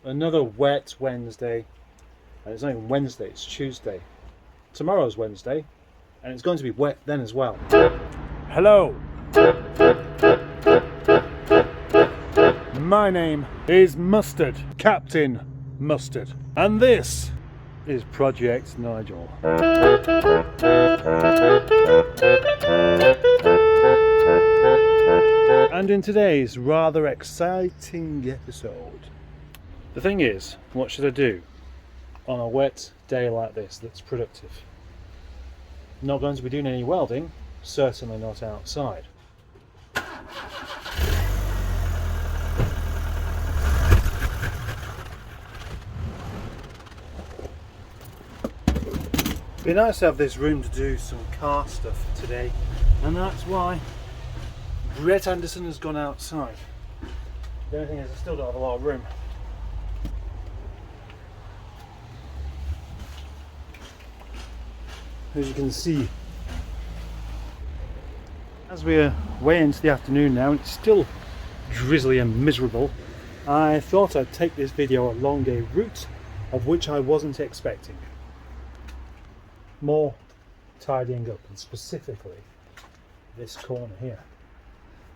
Another wet Wednesday, and it's not even Wednesday, it's Tuesday. Tomorrow's Wednesday, and it's going to be wet then as well. Hello, my name is Mustard, Captain Mustard, and this is Project Nigel. And in today's rather exciting episode, the thing is, what should I do on a wet day like this that's productive? Not going to be doing any welding, certainly not outside. It'd be nice to have this room to do some car stuff today, and that's why Brett Anderson has gone outside. The only thing is I still don't have a lot of room. As you can see, as we're way into the afternoon now and it's still drizzly and miserable, I thought I'd take this video along a route of which I wasn't expecting. More tidying up, and specifically this corner here,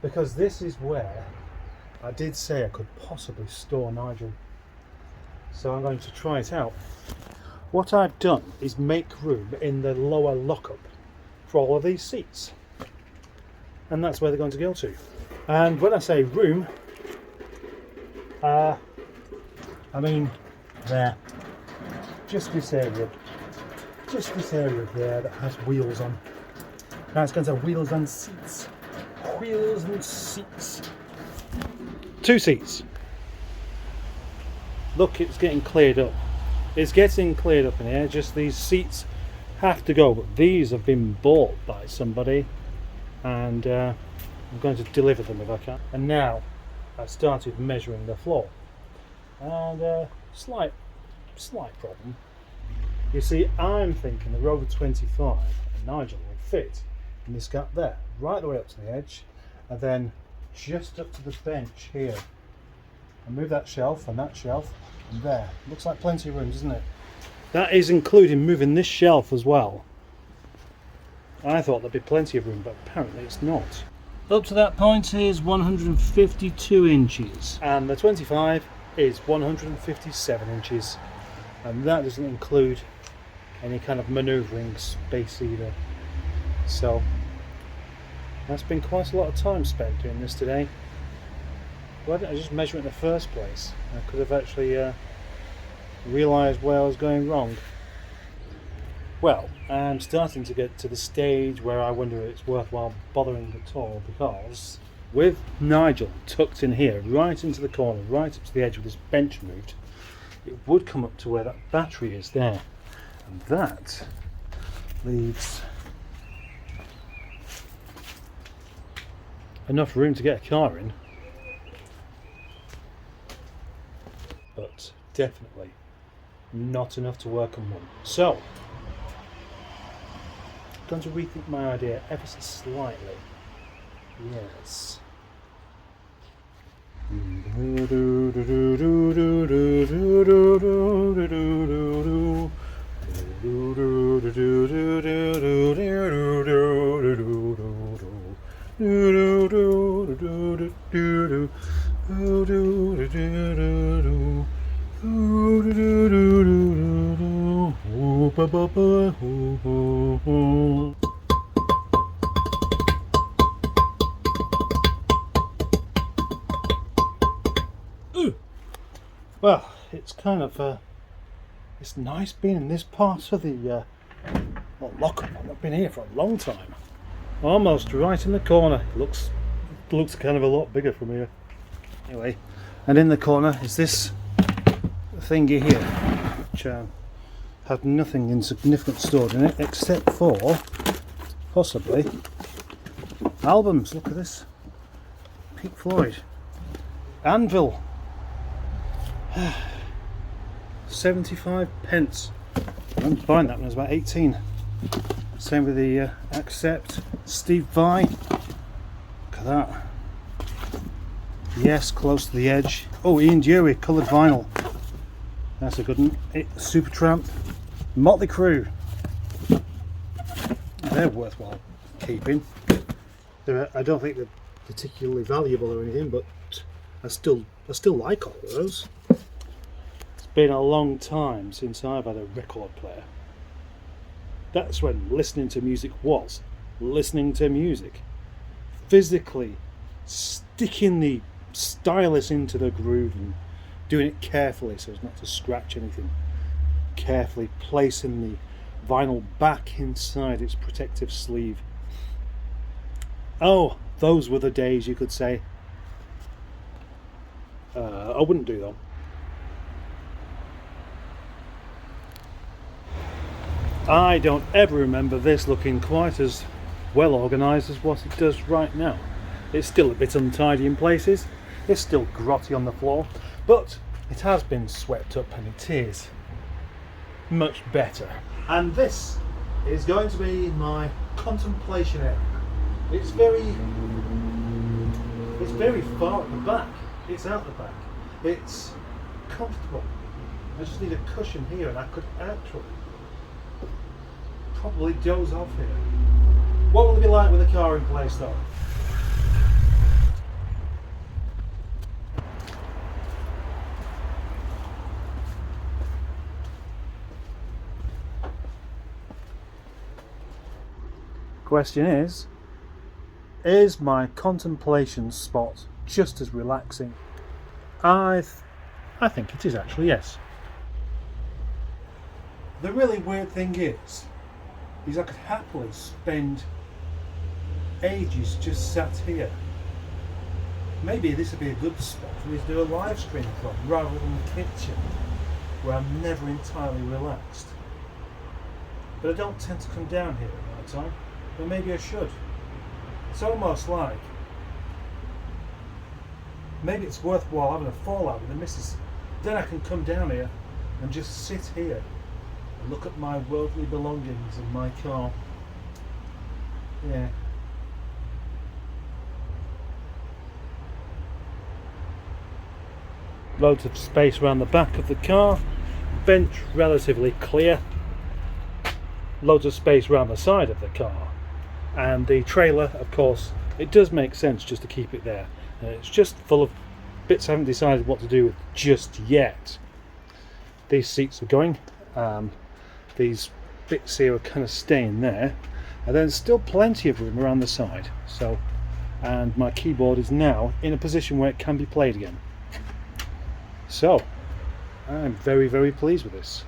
because this is where I did say I could possibly store Nigel, so I'm going to try it out. What I've done is make room in the lower lockup for all of these seats, and that's where they're going to go to. And when I say room, I mean there, just this area there that has wheels on. Now it's going to have wheels and seats. Wheels and seats. 2 seats. Look, it's getting cleared up. It's getting cleared up in here. Just these seats have to go, but these have been bought by somebody, and I'm going to deliver them if I can. And now I've started measuring the floor, and slight problem. You see, I'm thinking the Rover 25 and Nigel will fit in this gap there, right the way up to the edge, and then just up to the bench here. And move that shelf and that shelf, and there. Looks like plenty of room, doesn't it? That is including moving this shelf as well. I thought there'd be plenty of room, but apparently it's not. Up to that point is 152 inches, and the 25 is 157 inches, and that doesn't include any kind of manoeuvring space either. So that's been quite a lot of time spent doing this today. Why didn't I just measure it in the first place? I could have actually realised where I was going wrong. Well, I'm starting to get to the stage where I wonder if it's worthwhile bothering at all, because with Nigel tucked in here, right into the corner, right up to the edge with this bench moved, it would come up to where that battery is there, and that leaves enough room to get a car in, but definitely not enough to work on one. So I'm going to rethink my idea ever so slightly. Yes. Well, it's kind of it's nice being in this part of the lockup. I've not been here for a long time. Almost right in the corner. Looks kind of a lot bigger from here. Anyway, and in the corner is this thingy here, which had nothing insignificant stored in it except for possibly albums. Look at this, Pink Floyd, Anvil, 75 pence. I remember buying that when I was about 18. Same with the Accept, Steve Vai. Look at that. Yes, close to the edge. Oh, Ian Dewey, coloured vinyl. That's a good one. Super Tramp, Motley Crue. They're worthwhile keeping. I don't think they're particularly valuable or anything, but I still like all of those. It's been a long time since I've had a record player. That's when listening to music was listening to music. Physically sticking the stylus into the groove and doing it carefully so as not to scratch anything. Carefully placing the vinyl back inside its protective sleeve. Oh, those were the days, you could say. I wouldn't do though. I don't ever remember this looking quite as well organised as what it does right now. It's still a bit untidy in places, it's still grotty on the floor, but it has been swept up and it is much better. And this is going to be my contemplation area. It's very far at the back. It's out the back. It's comfortable. I just need a cushion here and I could actually probably doze off here. What will it be like with a car in place though? Question is my contemplation spot just as relaxing? I think it is actually, yes. The really weird thing is I could happily spend ages just sat here. Maybe this would be a good spot for me to do a live stream from rather than the kitchen where I'm never entirely relaxed. But I don't tend to come down here at night time. But maybe I should. It's almost like maybe it's worthwhile having a fallout with the missus. Then I can come down here and just sit here and look at my worldly belongings in my car. Yeah. Loads of space around the back of the car. Vent relatively clear. Loads of space around the side of the car. And the trailer, of course, it does make sense just to keep it there. It's just full of bits I haven't decided what to do with just yet. These seats are going. These bits here are kind of staying there. And there's still plenty of room around the side. So, and my keyboard is now in a position where it can be played again. So, I'm very, very pleased with this.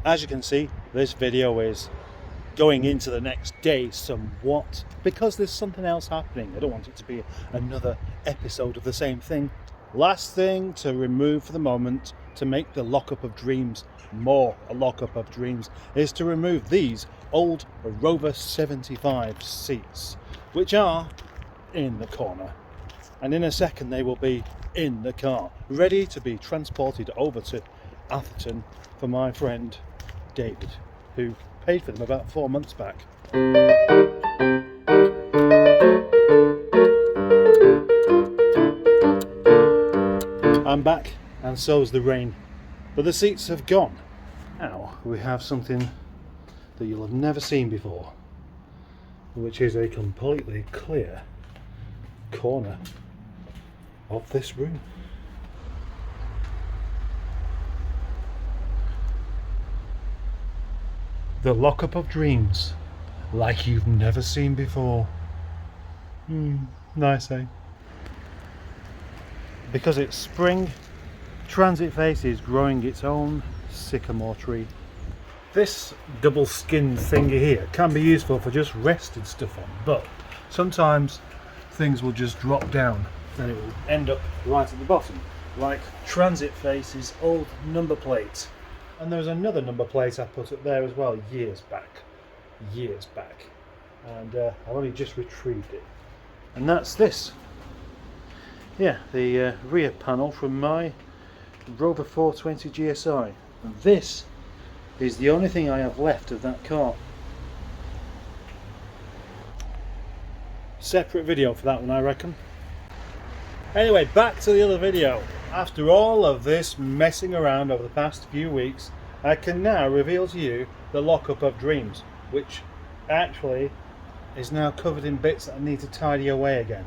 As you can see, this video is going into the next day somewhat because there's something else happening. I don't want it to be another episode of the same thing. Last thing to remove for the moment to make the lockup of dreams more a lockup of dreams is to remove these old Rover 75 seats, which are in the corner. And in a second they will be in the car, ready to be transported over to Atherton for my friend David, who paid for them about 4 months back. I'm back, and so's the rain, but the seats have gone. Now we have something that you'll have never seen before, which is a completely clear corner of this room. The lockup of dreams, like you've never seen before. Nice, eh? Because it's spring, Transit Face is growing its own sycamore tree. This double skinned thingy here can be useful for just resting stuff on, but sometimes things will just drop down and it will end up right at the bottom, like Transit Face's old number plate. And there was another number plate I put up there as well years back, and I've only just retrieved it. And that's this. Yeah, the rear panel from my Rover 420 GSI. And this is the only thing I have left of that car. Separate video for that one, I reckon. Anyway, back to the other video. After all of this messing around over the past few weeks, I can now reveal to you the lockup of dreams, which actually is now covered in bits that I need to tidy away again.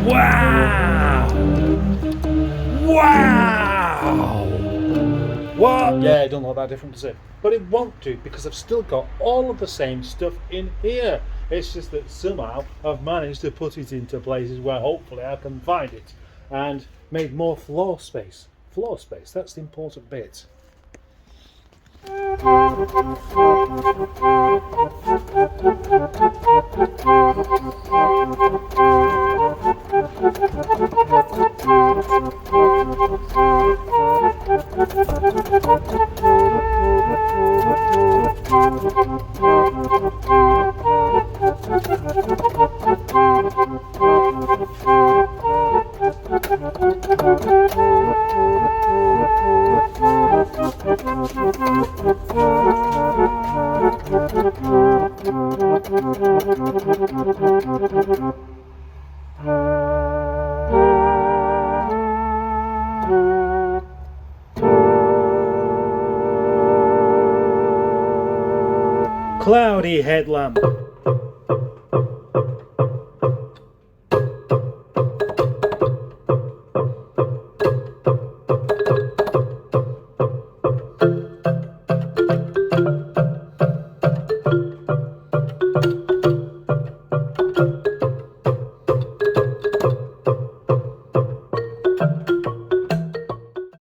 Wow! Wow! What? Yeah, it don't look that different, does it? But it won't do, because I've still got all of the same stuff in here. It's just that somehow I've managed to put it into places where hopefully I can find it, and made more floor space. Floor space, that's the important bit. Cloudy headlamp.